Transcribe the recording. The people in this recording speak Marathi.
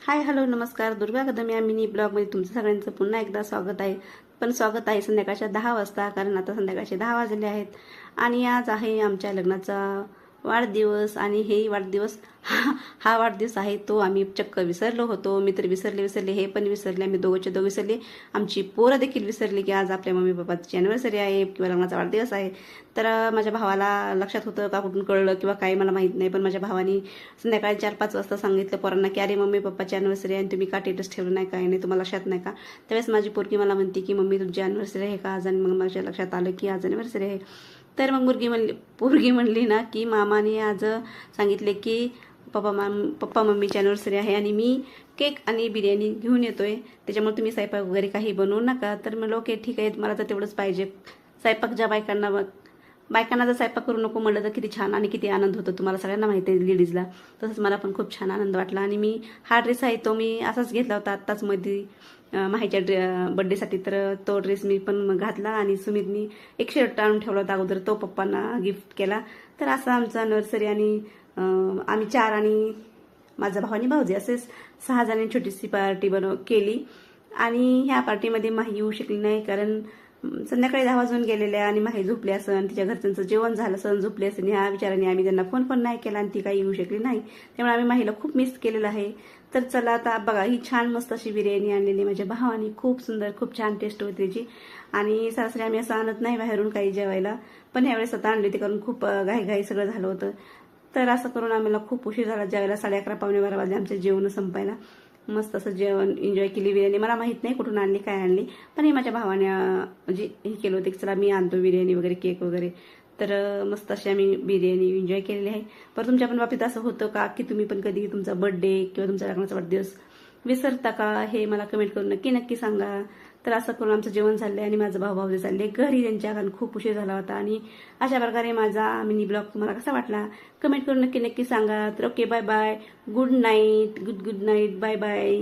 हाय हॅलो नमस्कार. दुर्गा कदम या मिनी ब्लॉगमध्ये तुमचं सगळ्यांचं पुन्हा एकदा स्वागत आहे. पण स्वागत आहे संध्याकाळच्या 10 वाजता, कारण आता संध्याकाळचे 10 वाजले आहेत आणि आज आहे आमच्या लग्नाचा वाढदिवस. आणि हे वाढदिवस हा वाढदिवस आहे तो आम्ही चक्क विसरलो होतो. मी तर विसरले, हे पण विसरले, आम्ही दोघंचे दोघं विसरले, आमची पोरं देखील विसरली की आज आपल्या मम्मी पप्पाची अॅनिव्हर्सरी आहे किंवा लग्नाचा वाढदिवस आहे. तर माझ्या भावाला लक्षात होतं का कुठून कळलं किंवा काही मला माहीत नाही, पण माझ्या भावानी संध्याकाळी 4-5 वाजता सांगितलं पोरांना की अरे मम्मी पप्पाची अॅनिव्हर्सरी आहे आणि तुम्ही का स्टेटस ठेवलं नाही, काय नाही, तुम्हाला लक्षात नाही का. त्यावेळेस माझी पोरगी मला म्हणते की मम्मी तुमची अॅनिव्हर्सरी आहे का आज, आणि मग माझ्या लक्षात आलं की आज अॅनिव्हर्सरी आहे. तर मग पोरगी म्हणली ना की मामाने आज सांगितले की पप्पा मम्मीची अॅनिव्हर्सरी आहे आणि मी केक आणि बिर्याणी घेऊन येतोय, त्याच्यामुळे तुम्ही स्वयंपाक वगैरे काही बनवू नका. तर म्हणलं ओके ठीक आहे, मला तर तेवढंच पाहिजे. स्वयंपाक ज्या बायकांना जर स्वयंपाक करू नको म्हटलं तर किती छान आणि किती आनंद होतो, तुम्हाला सगळ्यांना माहिती आहे लेडीजला. तसंच मला पण खूप छान आनंद वाटला. आणि मी हा ड्रेस आहे तो मी असाच घेतला होता आत्ताच मध्ये माहीच्या बड्डेसाठी. तर तो ड्रेस मी पण घातला आणि सुमितनी एक शर्ट आणून ठेवला होता अगोदर, तो पप्पांना गिफ्ट केला. तर असं आमचा अॅनिव्हर्सरी. आणि आम्ही 4 आणि माझा भाऊ आणि भाऊजी असे 6 जणांनी छोटीशी पार्टी केली. आणि ह्या पार्टीमध्ये माही येऊ शकली नाही, कारण संध्याकाळी 10 वाजून गेलेल्या आणि माही झोपली असन, तिच्या घरच्यांचं जेवण झालं असन, झोपली असेल ह्या विचाराने आम्ही त्यांना फोन पण नाही केला आणि ती काही येऊ शकली नाही. त्यामुळे आम्ही माहीला खूप मिस केलेलं आहे. तर चला आता बघा, ही छान मस्त अशी बिर्याणी आणलेली माझ्या भावाने, खूप सुंदर, खूप छान टेस्ट होती त्याची. आणि सरासरी आम्ही असं आणत नाही बाहेरून काही जेवायला, पण ह्यावेळेस आता आणली होती कारण खूप घाई सगळं झालं होतं. तर असं करून आम्हाला खूप उशीर झाला जेवायला. 11:30 पावणे 12 वाजले आमचे जेवण संपायला. मस्त असं जेवण एन्जॉय केली. बिर्याणी मला माहीत नाही कुठून आणली, काय आणली, पण हे माझ्या भावाने म्हणजे हे केलं होतं की चला मी आणतो बिर्याणी वगैरे, केक वगैरे. तर मस्त अशी आम्ही बिर्याणी एन्जॉय केलेली आहे. पण तुमच्या पण बाबतीत असं होतं का की तुम्ही पण कधी तुमचा बर्थडे किंवा तुमचा लग्नाचा वाढदिवस विसरता का, हे मला कमेंट करून नक्की सांगा. तर असं करून आमचं जेवण झालंय आणि माझं भाऊ चालले घरी त्यांच्या, कारण खूप उशीर झाला होता. आणि अशा प्रकारे माझा मिनी ब्लॉग तुम्हाला कसा वाटला कमेंट करून नक्की सांगा. तर okay, bye bye, good night, good night, bye bye.